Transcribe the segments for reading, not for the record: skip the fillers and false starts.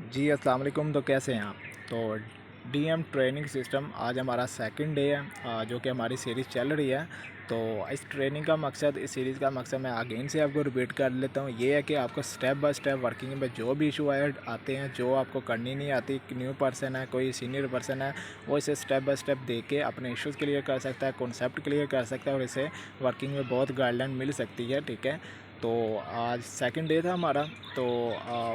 जी अस्सलाम वालेकुम। तो कैसे हैं आप? तो डीएम ट्रेनिंग सिस्टम आज हमारा सेकंड डे है, जो कि हमारी सीरीज़ चल रही है। तो इस ट्रेनिंग का मकसद, इस सीरीज़ का मकसद मैं अगेन से आपको रिपीट कर लेता हूँ, ये है कि आपको स्टेप बाय स्टेप वर्किंग में जो भी इशू आते हैं, जो आपको करनी नहीं आती, न्यू पर्सन है, कोई सीनियर पर्सन है, वो इसे स्टेप बाय स्टेप दे के अपने इश्यूज़ क्लियर कर सकता है, कॉन्सेप्ट क्लियर कर सकता है और इसे वर्किंग में बहुत गाइडलाइन मिल सकती है। ठीक है, तो आज सेकंड डे था हमारा। तो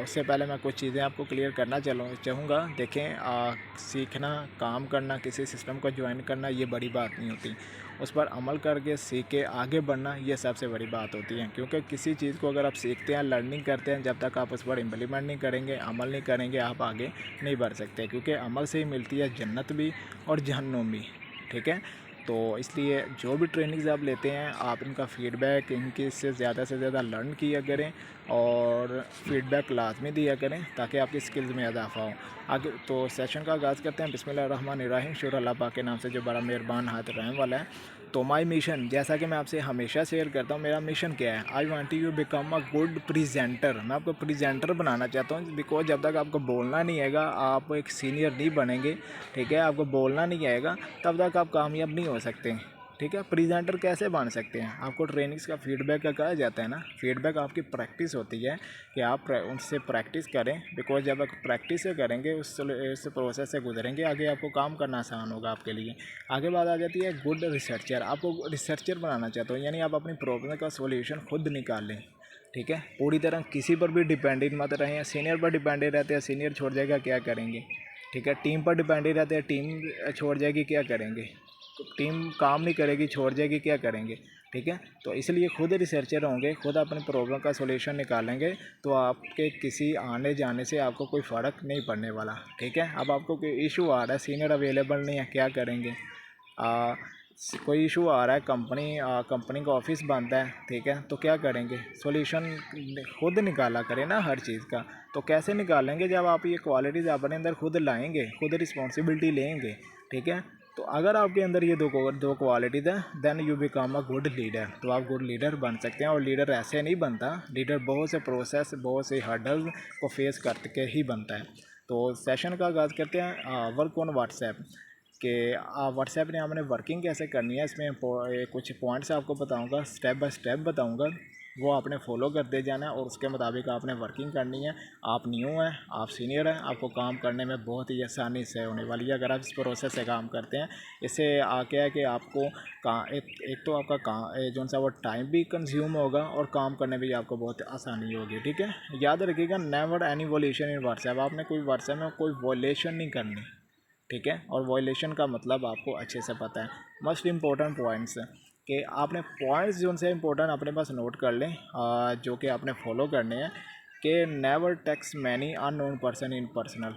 उससे पहले मैं कुछ चीज़ें आपको क्लियर करना चाहूँगा। देखें, सीखना, काम करना, किसी सिस्टम को ज्वाइन करना ये बड़ी बात नहीं होती। उस पर अमल करके सीख के आगे बढ़ना ये सबसे बड़ी बात होती है। क्योंकि किसी चीज़ को अगर आप सीखते हैं, लर्निंग करते हैं, जब तक आप उस पर इम्प्लीमेंट नहीं करेंगे, अमल नहीं करेंगे, आप आगे नहीं बढ़ सकते। क्योंकि अमल से ही मिलती है जन्नत भी और जहन्नुम भी। ठीक है, तो इसलिए जो भी ट्रेनिंग्स आप लेते हैं, आप इनका फ़ीडबैक, इनकी से ज़्यादा लर्न किया करें और फ़ीडबैक लाजमी दिया करें ताकि आपकी स्किल्स में इजाफा हो। आगे तो सेशन का आगाज़ करते हैं। बिस्मिल्लाहिर्रहमानिर्रहीम। शुरू अल्लाह पाक के नाम से जो बड़ा मेहरबान हाथ रहम वाला है। तो माई मिशन, जैसा कि मैं आपसे हमेशा शेयर करता हूँ, मेरा मिशन क्या है? I want you become a good presenter. मैं आपको प्रेजेंटर बनाना चाहता हूँ, बिकॉज जब तक आपको बोलना नहीं आएगा, आप एक सीनियर नहीं बनेंगे। ठीक है, आपको बोलना नहीं आएगा तब तक आप कामयाब नहीं हो सकते। ठीक है, प्रेजेंटर कैसे बन सकते हैं? आपको ट्रेनिंग्स का फीडबैक का कहा जाता है ना, फीडबैक आपकी प्रैक्टिस होती है कि आप उनसे प्रैक्टिस करें। बिकॉज जब आप प्रैक्टिस से करेंगे, उस प्रोसेस से गुजरेंगे, आगे आपको काम करना आसान होगा आपके लिए। आगे बात आ जाती है गुड रिसर्चर। आपको रिसर्चर बनाना चाहते हो, यानी आप अपनी प्रॉब्लम का सोल्यूशन खुद निकाल लें। ठीक है, पूरी तरह किसी पर भी डिपेंडेंट मत रहें। सीनियर पर डिपेंडेंट रहते हैं, सीनियर छोड़ जाएगा क्या करेंगे? ठीक है, टीम पर डिपेंडेंट रहते हैं, टीम छोड़ जाएगी क्या करेंगे? टीम काम नहीं करेगी, छोड़ जाएगी, क्या करेंगे? ठीक है, तो इसलिए खुद रिसर्चर होंगे, खुद अपनी प्रॉब्लम का सॉल्यूशन निकालेंगे, तो आपके किसी आने जाने से आपको कोई फ़र्क नहीं पड़ने वाला। ठीक है, अब आपको कोई इशू आ रहा है, सीनियर अवेलेबल नहीं है, क्या करेंगे? आ, कोई इशू आ रहा है, कंपनी का ऑफिस बंद है, ठीक है, तो क्या करेंगे? सॉल्यूशन खुद निकाला करें ना हर चीज़ का। तो कैसे निकालेंगे? जब आप ये क्वालिटीज़ अपने अंदर खुद लाएंगे, खुद रिस्पॉन्सिबिलिटी लेंगे। ठीक है, तो अगर आपके अंदर ये दो क्वालिटीज़ हैं, then you become a good leader. तो आप गुड लीडर बन सकते हैं। और लीडर ऐसे नहीं बनता, लीडर बहुत से प्रोसेस, बहुत से हर्डल को फेस करके ही बनता है। तो सेशन का आगाज़ करते हैं। वर्क ऑन व्हाट्सएप कि व्हाट्सएप ने हमने वर्किंग कैसे करनी है, इसमें कुछ पॉइंट्स आपको बताऊंगा, स्टेप बाय स्टेप बताऊंगा, वो आपने फॉलो करते जाना है और उसके मुताबिक आपने वर्किंग करनी है। आप न्यू हैं, आप सीनियर हैं, आपको काम करने में बहुत ही आसानी से होने वाली है अगर आप इस प्रोसेस से काम करते हैं। इससे क्या है कि आपको एक तो आपका काम जो सा वो टाइम भी कंज्यूम होगा और काम करने में भी आपको बहुत आसानी होगी। ठीक है, याद रखिएगा, नेवर एनी वॉल्यूशन इन व्हाट्सएप। आपने कोई व्हाट्सएप में कोई वॉल्यूशन नहीं करनी। ठीक है, और वॉयलेशन का मतलब आपको अच्छे से पता है। मोस्ट इम्पोर्टेंट पॉइंट्स कि आपने पॉइंट्स जो उनसे इम्पोर्टेंट अपने पास नोट कर लें, जो कि आपने फॉलो करने हैं। कि never text many unknown person in personal.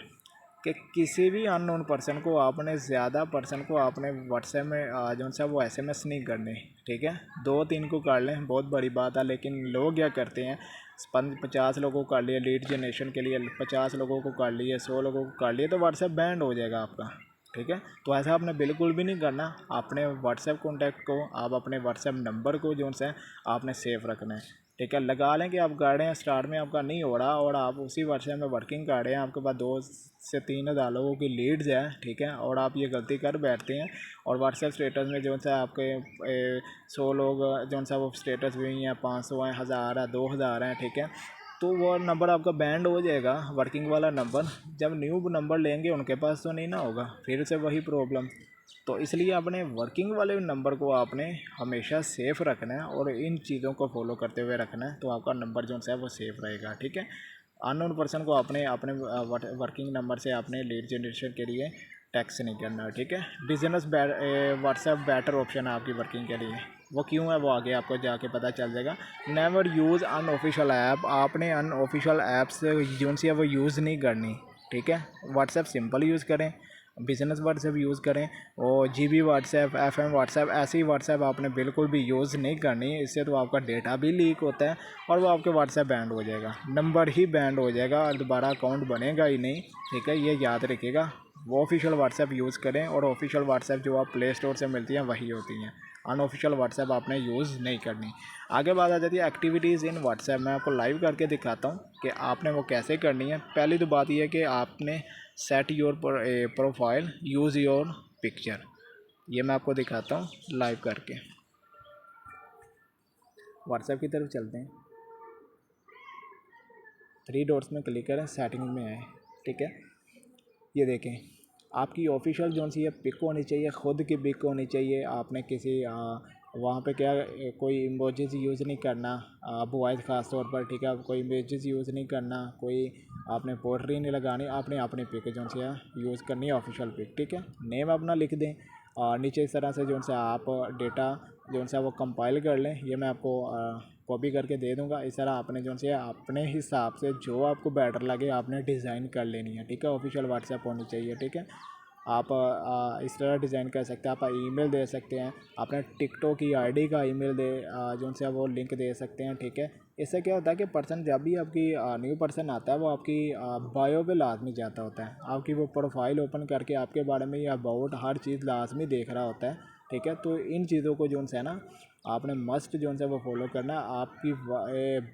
कि किसी भी अननोन पर्सन को आपने, ज़्यादा पर्सन को आपने व्हाट्सएप में जो सा वो एसएमएस नहीं करने। ठीक है, 2-3 को कर लें, बहुत बड़ी बात है। लेकिन लोग क्या करते हैं, 50 लोगों को कर लिए लीड जनरेशन के लिए, 50 लोगों को कर लिए, 100 लोगों को कर लिए, तो व्हाट्सएप बैंड हो जाएगा आपका। ठीक है, तो ऐसा आपने बिल्कुल भी नहीं करना। अपने व्हाट्सएप कॉन्टैक्ट को, आप अपने व्हाट्सएप नंबर को जो है आपने सेफ रखना है। ठीक है, लगा लें कि आप कर रहे हैं, स्टार्ट में आपका नहीं हो रहा और आप उसी व्हाट्सएप में वर्किंग कर रहे हैं, आपके पास 2 से 3 हज़ार लोगों की लीड्स है। ठीक है, और आप ये गलती कर बैठते हैं और व्हाट्सएप स्टेटस में जो सा आपके 100 लोग जो सा वो स्टेटस भी हैं, 500 हैं, 1000 है, 2000 हैं। ठीक है, तो वो नंबर आपका बैंड हो जाएगा, वर्किंग वाला नंबर। जब न्यू नंबर लेंगे उनके पास तो नहीं ना होगा, फिर से वही प्रॉब्लम। तो इसलिए अपने वर्किंग वाले नंबर को आपने हमेशा सेफ़ रखना है और इन चीज़ों को फॉलो करते हुए रखना है, तो आपका नंबर जो है वो सेफ़ रहेगा। ठीक है, अननोन पर्सन को अपने अपने वर्किंग नंबर से आपने लीड जनरेशन के लिए टैक्स नहीं करना। ठीक है, बिजनेस व्हाट्सएप बेटर ऑप्शन है आपकी वर्किंग के लिए। वो क्यों है, वो आगे आपको जाके पता चल जाएगा। Never use unofficial app. आपने अनऑफिशियल ऐप्स जो सी है वो यूज़ नहीं करनी। ठीक है, व्हाट्सएप सिंपल यूज़ करें, बिज़नेस व्हाट्सएप यूज़ करें, और जीबी व्हाट्सएप, एफएम व्हाट्सएप, ऐसी व्हाट्सएप आपने बिल्कुल भी यूज़ नहीं करनी। इससे तो आपका डेटा भी लीक होता है और वो आपके व्हाट्सएप बैंड हो जाएगा, नंबर ही बैंड हो जाएगा और दोबारा अकाउंट बनेगा ही नहीं। ठीक है, ये याद रखिएगा। वो ऑफिशियल व्हाट्सएप यूज़ करें, और ऑफिशियल व्हाट्सएप जो आप प्ले स्टोर से मिलती हैं वही होती हैं। अनऑफिशियल व्हाट्सएप आपने यूज़ नहीं करनी। आगे बात आ जाती है एक्टिविटीज़ इन व्हाट्सएप। मैं आपको लाइव करके दिखाता हूँ कि आपने वो कैसे करनी है। पहली तो बात यह है कि आपने set your profile use your picture. ये मैं आपको दिखाता हूँ लाइव करके। व्हाट्सएप की तरफ चलते हैं, 3 डॉट्स में क्लिक करें, सेटिंग में आए, ठीक है। ये देखें, आपकी ऑफिशियल जो सी है पिक होनी चाहिए, ख़ुद की पिक होनी चाहिए। आपने किसी वहाँ पे क्या कोई इमोजीज यूज़ नहीं करना, बॉयज़ ख़ास तौर पर, ठीक है। कोई इमोजीज यूज़ नहीं करना, कोई आपने पोर्ट्री नहीं लगानी, आपने अपनी पिक जो सी है यूज़ करनी है, ऑफिशियल पिक, ठीक है। नेम अपना लिख दें, और नीचे इस तरह से जो सा आप डेटा जो सा वो कंपाइल कर लें। ये मैं आपको कॉपी करके दे दूंगा। इस तरह आपने जो से अपने हिसाब से जो आपको बेटर लगे आपने डिज़ाइन कर लेनी है, ठीक है। ऑफिशियल व्हाट्सएप होनी चाहिए, ठीक है। आप इस तरह डिज़ाइन कर सकते हैं। आप ईमेल दे सकते हैं, अपने टिकटॉक की आईडी का ईमेल दे जो से वो लिंक दे सकते हैं, ठीक है। इससे क्या होता है कि पर्सन जब भी आपकी न्यू पर्सन आता है वो आपकी बायो पे लाजमी जाता होता है। आपकी वो प्रोफाइल ओपन करके आपके बारे में या अबाउट हर चीज़ लाजमी देख रहा होता है, ठीक है। तो इन चीज़ों को जो है ना आपने मस्ट जो है वो फॉलो करना। आपकी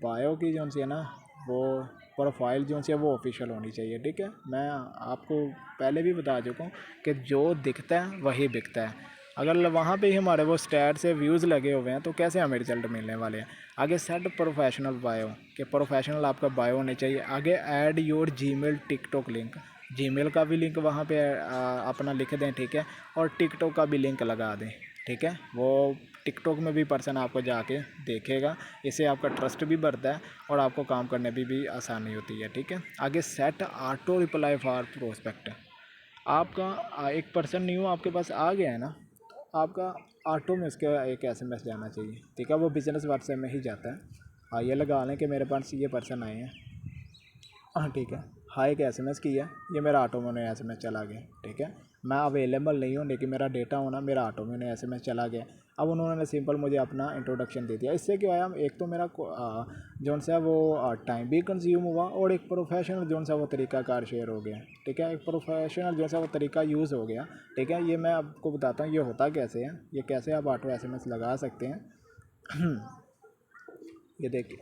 बायो की जो है ना वो प्रोफाइल जो है वो ऑफिशियल होनी चाहिए, ठीक है। मैं आपको पहले भी बता चुका हूँ कि जो दिखता है वही बिकता है। अगर वहाँ पे ही हमारे वो स्टैट से व्यूज़ लगे हुए हैं तो कैसे हमें रिजल्ट मिलने वाले हैं। आगे सेट प्रोफेशनल बायो, कि प्रोफेशनल आपका बायो होनी चाहिए। आगे add your Gmail TikTok link, Gmail का भी लिंक वहाँ पे अपना लिख दें, ठीक है। और टिकटॉक का भी लिंक लगा दें, ठीक है। वो टिकटॉक में भी पर्सन आपको जाके देखेगा, इससे आपका ट्रस्ट भी बढ़ता है और आपको काम करने में भी आसानी होती है, ठीक है। आगे set auto reply for prospect. आपका एक पर्सन न्यू आपके पास आ गया है ना, आपका ऑटो में उसका एक एसएमएस जाना चाहिए, ठीक है। वो बिज़नेस व्हाट्सएप में ही जाता है। हाँ, ये लगा लें कि मेरे पास ये पर्सन आए हैं, हाँ ठीक है। हाँ, एक एसएमएस किया, ये मेरा ऑटो में उन्हें एसएमएस चला गया, ठीक है। मैं अवेलेबल नहीं हूँ लेकिन मेरा डेटा होना मेरा ऑटो में उन्हें एसएमएस चला गया। अब उन्होंने सिंपल मुझे अपना इंट्रोडक्शन दे दिया। इससे क्या आया, एक तो मेरा जो सा वो टाइम भी कंज्यूम हुआ, और एक प्रोफेशनल जो सा वो तरीक़ाकार शेयर हो गया, ठीक है। एक प्रोफेशनल जो सा वो तरीका यूज़ हो गया, ठीक है। ये मैं आपको बताता हूँ ये होता कैसे है, ये कैसे आप ऑटो एसएमएस लगा सकते हैं। ये देखिए,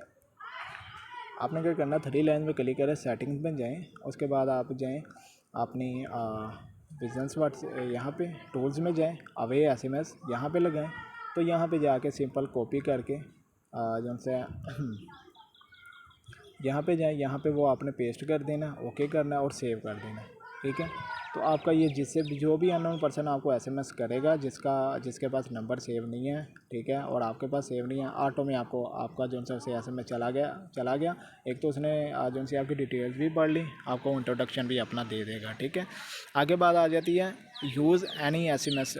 आपने क्या करना, 3 लाइन में क्लिक करें, सेटिंग्स में जाएं, उसके बाद आप जाएं अपनी बिजनेस व्हाट्स यहाँ पे टूल्स में जाएं, अवे एसएमएस यहाँ पे लगाएं। तो यहाँ पे जाके सिंपल कॉपी करके जो से यहाँ पे जाएं, यहाँ पे वो आपने पेस्ट कर देना, ओके करना और सेव कर देना, ठीक है। तो आपका ये जिससे भी जो भी अननोन पर्सन आपको एसएमएस करेगा, जिसके पास नंबर सेव नहीं है, ठीक है, और आपके पास सेव नहीं है, ऑटो में आपका जो सा उसे एसएमएस चला गया। एक तो उसने जो सी आपकी डिटेल्स भी पढ़ ली, आपको इंट्रोडक्शन भी अपना दे देगा, ठीक है। आगे बात आ जाती है use any SMS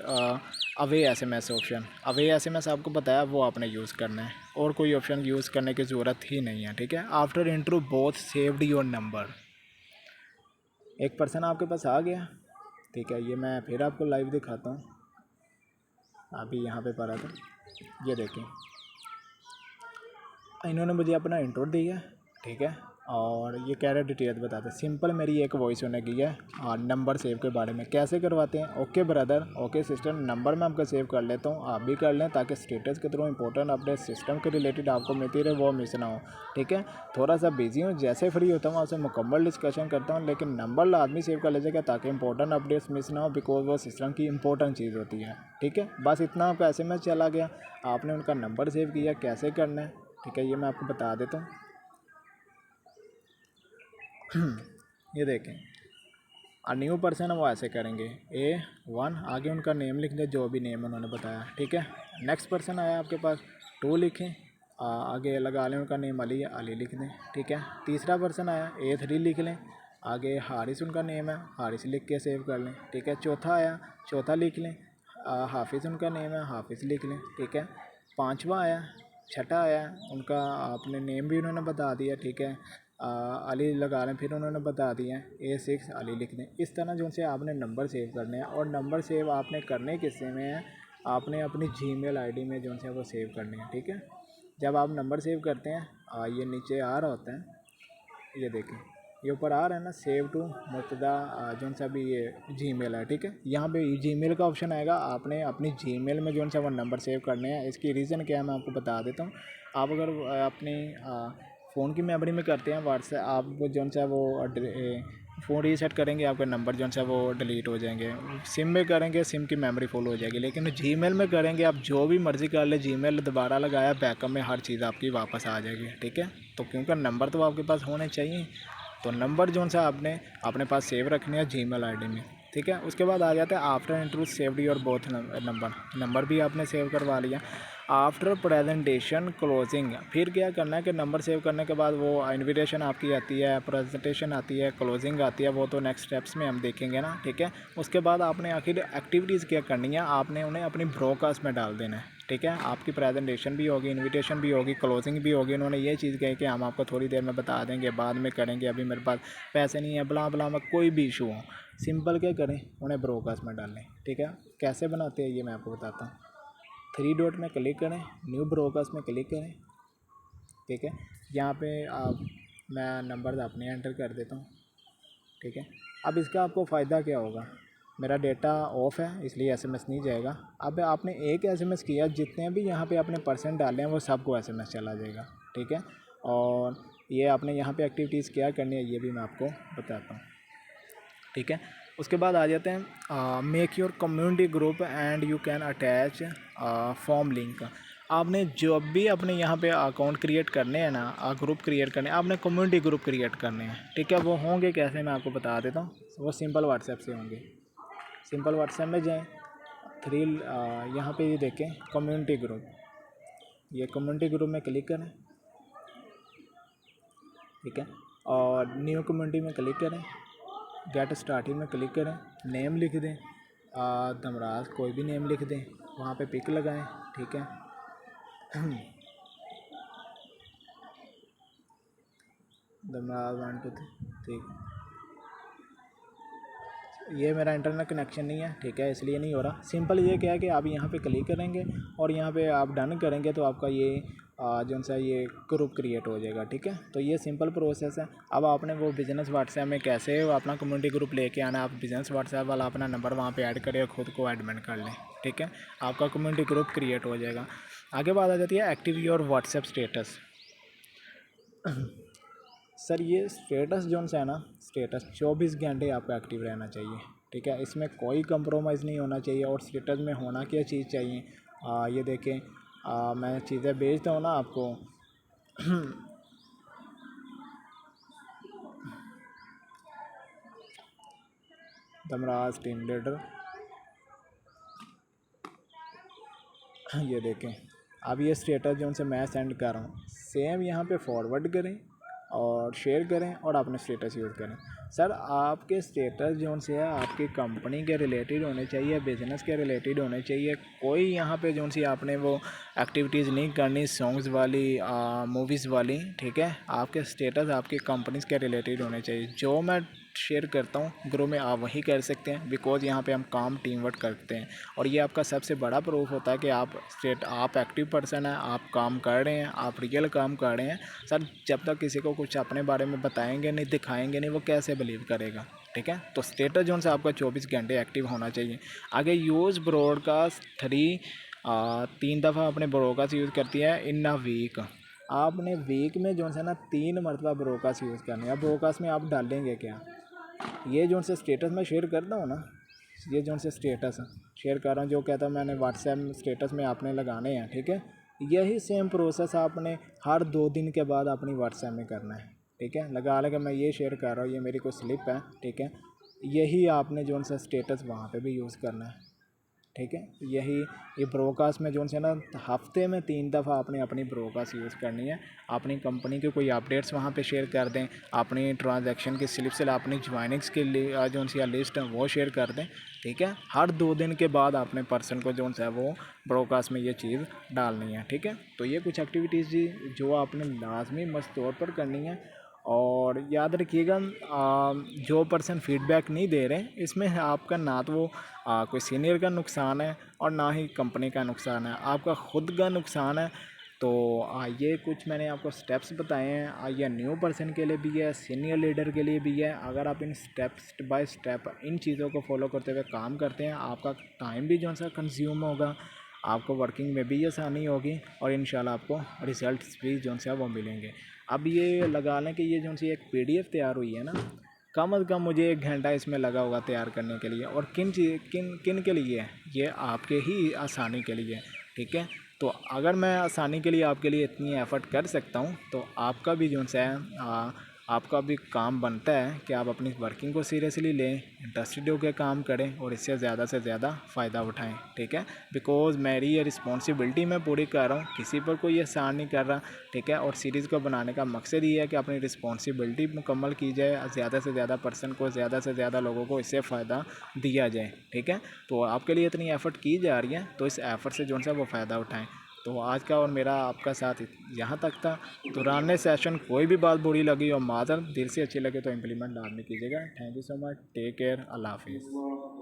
away SMS option. Away SMS आपको बताया वो आपने यूज़ करना है, और कोई ऑप्शन यूज़ करने की ज़रूरत ही नहीं है, ठीक है। After intro both saved your number. एक पर्सन आपके पास आ गया, ठीक है। ये मैं फिर आपको लाइव दिखाता हूँ, अभी यहाँ पे पड़ा था, ये देखें, इन्होंने मुझे अपना इंट्रो दिया, ठीक है। और ये कह रहे डिटेल्स बताते, सिंपल मेरी एक वॉइस होने की है नंबर सेव के बारे में कैसे करवाते हैं। Okay brother, okay sister, number मैं आपका सेव कर लेता हूँ, आप भी कर लें, ताकि स्टेटस के थ्रू इंपॉर्टेंट अपडेट सिस्टम के रिलेटेड आपको मिलती रहे, वो मिस ना हो, ठीक है। थोड़ा सा बिजी हूँ, जैसे फ्री होता हूँ आपसे मुकम्मल डिस्कशन करता हूँ, लेकिन नंबर लाजमी सेव कर लीजिएगा ताकि इंपॉर्टेंट अपडेट्स मिस ना हो, बिकॉज वो सिस्टम की इंपॉर्टेंट चीज़ होती है, ठीक है। बस इतना आपका एसएमएस चला गया, आपने उनका नंबर सेव किया, कैसे करना है, ठीक है, ये मैं आपको बता देता हूँ। ये देखें, न्यू पर्सन है वो ऐसे करेंगे, A1 आगे उनका नेम लिख दें, जो भी नेम उन्होंने बताया, ठीक है। नेक्स्ट पर्सन आया आपके पास, 2 लिखें, आगे लगा लें उनका नेम अली है, अली लिख दें, ठीक है। तीसरा पर्सन आया, A3 लिख लें, आगे हारिस उनका नेम है, हारिस लिख के सेव कर लें, ठीक है। चौथा आया, चौथा लिख लें, हाफिज़ उनका नेम है, हाफिज़ लिख लें, ठीक है। पाँचवा आया, छठा आया, उनका आपने नेम भी उन्होंने बता दिया, ठीक है। अली लगा लें, फिर उन्होंने बता दिया A6 अली लिख दें। इस तरह जो से आपने नंबर सेव करने हैं, और नंबर सेव आपने करने किससे में है, आपने अपनी जीमेल आईडी में जो से वो सेव करने हैं, ठीक है। जब आप नंबर सेव करते हैं ये नीचे आ रहा होता है, ये देखें, ये ऊपर आ रहा है ना सेव टू मुर्तदा जो सा भी ये जीमेल है, ठीक है। यहाँ पे जीमेल का ऑप्शन आएगा, आपने अपनी जीमेल में जो सा वो नंबर सेव करने हैं। इसकी रीज़न क्या है मैं आपको बता देता हूँ। आप अगर अपने फ़ोन की मेमोरी में करते हैं व्हाट्सएप, आप जो सा वो फ़ोन रीसेट करेंगे, आपके नंबर जो सा वो डिलीट हो जाएंगे। सिम में करेंगे, सिम की मेमोरी फुल हो जाएगी। लेकिन जीमेल में करेंगे, आप जो भी मर्ज़ी कर ले, जीमेल दोबारा लगाया, बैकअप में हर चीज़ आपकी वापस आ जाएगी, ठीक है। तो क्योंकि नंबर तो आपके पास होने चाहिए, तो नंबर जो सा आपने अपने पास सेव रखने हैं जीमेल आईडी में, ठीक है। उसके बाद आ जाता है after interview saved your both number भी आपने सेव करवा लिया। आफ्टर प्रेजेंटेशन क्लोजिंग, फिर क्या करना है कि नंबर सेव करने के बाद वो इनविटेशन आपकी आती है, प्रेजेंटेशन आती है, क्लोजिंग आती है, वो तो नेक्स्ट स्टेप्स में हम देखेंगे ना, ठीक है। उसके बाद आपने आखिर एक्टिविटीज़ क्या करनी है, आपने उन्हें अपनी ब्रॉडकास्ट में डाल देना है, ठीक है। आपकी प्रेजेंटेशन भी होगी, इनविटेशन भी होगी, क्लोजिंग भी होगी। उन्होंने ये चीज़ कही कि हम आपको थोड़ी देर में बता देंगे, बाद में करेंगे, अभी मेरे पास पैसे नहीं है, बला बला में कोई भी इशू हो, सिंपल क्या करें, उन्हें ब्रॉडकास्ट में डालें, ठीक है। कैसे बनाते हैं ये मैं आपको बताता हूँ। 3 डॉट में क्लिक करें, न्यू ब्रॉडकास्ट में क्लिक करें, ठीक है। यहाँ पे आप मैं नंबर अपने एंटर कर देता हूँ, ठीक है। अब इसका आपको फ़ायदा क्या होगा, मेरा डेटा ऑफ है इसलिए एसएमएस नहीं जाएगा। अब आपने एक एसएमएस किया, जितने भी यहाँ पे आपने परसेंट डाले हैं वो सबको एसएमएस चला जाएगा, ठीक है। और ये आपने यहाँ पे एक्टिविटीज़ क्या करनी है ये भी मैं आपको बताता हूँ, ठीक है। उसके बाद आ जाते हैं make your community group and you can attach form link. आपने जो भी अपने यहाँ पे अकाउंट क्रिएट करने हैं ना, ग्रुप क्रिएट करने हैं, आपने कम्युनिटी ग्रुप क्रिएट करने हैं, ठीक है। वो होंगे कैसे मैं आपको बता देता हूँ। वो सिंपल व्हाट्सएप से होंगे। सिंपल व्हाट्सएप में जाएँ, यहाँ पे ये देखें कम्युनिटी ग्रुप, ये कम्युनिटी ग्रुप में क्लिक करें, ठीक है। और न्यू कम्युनिटी में क्लिक करें, गेट स्टार्टिंग में क्लिक करें, नेम लिख दें, दमराज कोई भी नेम लिख दें, वहाँ पे पिक लगाएं, ठीक है। दमराज 1 2 3, ठीक। ये मेरा इंटरनेट कनेक्शन नहीं है, ठीक है, इसलिए नहीं हो रहा। सिंपल ये क्या है कि आप यहाँ पे क्लिक करेंगे और यहाँ पे आप डन करेंगे तो आपका ये जो सा ये ग्रुप क्रिएट हो जाएगा, ठीक है। तो ये सिंपल प्रोसेस है। अब आपने वो बिज़नेस व्हाट्सएप में कैसे अपना कम्युनिटी ग्रुप लेके आना, आप बिज़नेस व्हाट्सएप वाला अपना नंबर वहाँ पे ऐड करें और ख़ुद को एडमिन कर लें, ठीक है। आपका कम्युनिटी ग्रुप क्रिएट हो जाएगा। आगे बात आ जाती है active your WhatsApp status. Sir ये स्टेटस जो है ना, स्टेटस 24 घंटे आपका एक्टिव रहना चाहिए, ठीक है। इसमें कोई कंप्रोमाइज़ नहीं होना चाहिए। और स्टेटस में होना क्या चीज़ चाहिए, ये देखें, मैं चीज़ें भेजता हूँ ना आपको। दमराज टीम लीडर, ये देखें। अब ये स्टेटस जो उनसे मैं सेंड कर रहा हूँ, सेम यहाँ पे फॉरवर्ड करें और शेयर करें और अपने स्टेटस यूज़ करें। सर आपके स्टेटस जो से है आपकी कंपनी के रिलेटेड होने चाहिए, बिज़नेस के रिलेटेड होने चाहिए। कोई यहाँ पे जो सी आपने वो एक्टिविटीज़ नहीं करनी सॉन्ग्स वाली, मूवीज़ वाली, ठीक है। आपके स्टेटस आपकी कंपनीज़ के रिलेटेड होने चाहिए। जो मैं शेयर करता हूँ ग्रुप में आप वही कर सकते हैं, बिकॉज़ यहाँ पे हम काम टीम वर्क करते हैं। और ये आपका सबसे बड़ा प्रूफ होता है कि आप एक्टिव पर्सन हैं, आप काम कर रहे हैं, आप रियल काम कर रहे हैं। सर जब तक किसी को कुछ अपने बारे में बताएंगे नहीं, दिखाएंगे नहीं, वो कैसे बिलीव करेगा, ठीक है। तो स्टेटस जो है आपका 24 घंटे एक्टिव होना चाहिए। आगे यूज़ ब्रॉडकास्ट 3 दफ़ा अपने ब्रॉडकास्ट यूज़ करती है इन अ वीक। आपने वीक में जो है ना 3 मरतबा ब्रॉडकास्ट यूज़ करनी है। ब्रॉडकास्ट में आप डालेंगे क्या, ये जो से स्टेटस मैं शेयर करता हूँ ना, ये जो से स्टेटस शेयर कर रहा हूँ, जो कहता हूँ मैंने व्हाट्सएप स्टेटस में आपने लगाने हैं, ठीक है। यही सेम प्रोसेस आपने हर 2 दिन के बाद अपनी व्हाट्सएप में करना है, ठीक है। लगा लेके मैं ये शेयर कर रहा हूँ, ये मेरी कोई स्लिप है, ठीक है। यही आपने जो सा स्टेटस वहाँ पे भी यूज़ करना है, ठीक है। ये ब्रॉडकास्ट में जो है ना हफ्ते में 3 दफ़ा आपने अपनी ब्रॉडकास्ट यूज़ करनी है। अपनी कंपनी के कोई अपडेट्स वहाँ पे शेयर कर दें, अपनी ट्रांजैक्शन की स्लिप से अपनी ज्वाइनिंग्स के लिए जो सी लिस्ट है वो शेयर कर दें, ठीक है। हर 2 दिन के बाद अपने पर्सन को जो है वो ब्रॉडकास्ट में ये चीज़ डालनी है, ठीक है। तो ये कुछ एक्टिविटीज़ जी जो आपने लाजमी मस्त तौर पर करनी है। और याद रखिएगा जो पर्सन फीडबैक नहीं दे रहे इसमें आपका ना तो वो कोई सीनियर का नुकसान है और ना ही कंपनी का नुकसान है, आपका खुद का नुकसान है। तो ये कुछ मैंने आपको स्टेप्स बताए हैं। ये न्यू पर्सन के लिए भी है, सीनियर लीडर के लिए भी है। अगर आप in step by step in चीज़ों को फॉलो करते हुए काम करते हैं, आपका टाइम भी जो सा कंज्यूम होगा, आपको वर्किंग में भी आसानी होगी और इंशाल्लाह आपको रिज़ल्ट्स भी जो से वो मिलेंगे। अब ये लगा लें कि ये जो सी एक PDF तैयार हुई है ना, कम अज़ कम मुझे 1 घंटा इसमें लगा होगा तैयार करने के लिए। और किन किन के लिए है ये? आपके ही आसानी के लिए, ठीक है। तो अगर मैं आसानी के लिए आपके लिए इतनी एफ़र्ट कर सकता हूँ, तो आपका भी जो है आपका भी काम बनता है कि आप अपनी वर्किंग को सीरियसली लें, इंटरेस्टेड होकर काम करें और इससे ज़्यादा फ़ायदा उठाएं, ठीक है। बिकॉज़ मेरी ये रिस्पॉन्सिबिलिटी मैं पूरी कर रहा हूँ, किसी पर कोई एहसान नहीं कर रहा, ठीक है। और सीरीज़ को बनाने का मकसद ये है कि अपनी रिस्पॉन्सिबिलिटी मुकम्मल की जाए, ज़्यादा से ज़्यादा पर्सन को, ज़्यादा से ज़्यादा लोगों को इससे फ़ायदा दिया जाए, ठीक है। तो आपके लिए इतनी एफ़र्ट की जा रही है, तो इस एफ़र्ट से जो है वो फ़ायदा उठाएं। तो आज का और मेरा आपका साथ यहाँ तक था। पुराने सेशन कोई भी बात बुरी लगी और माज़र दिल से अच्छी लगे तो इम्प्लीमेंट लाजमी कीजिएगा। Thank you so much, take care, अल्लाह हाफिज़।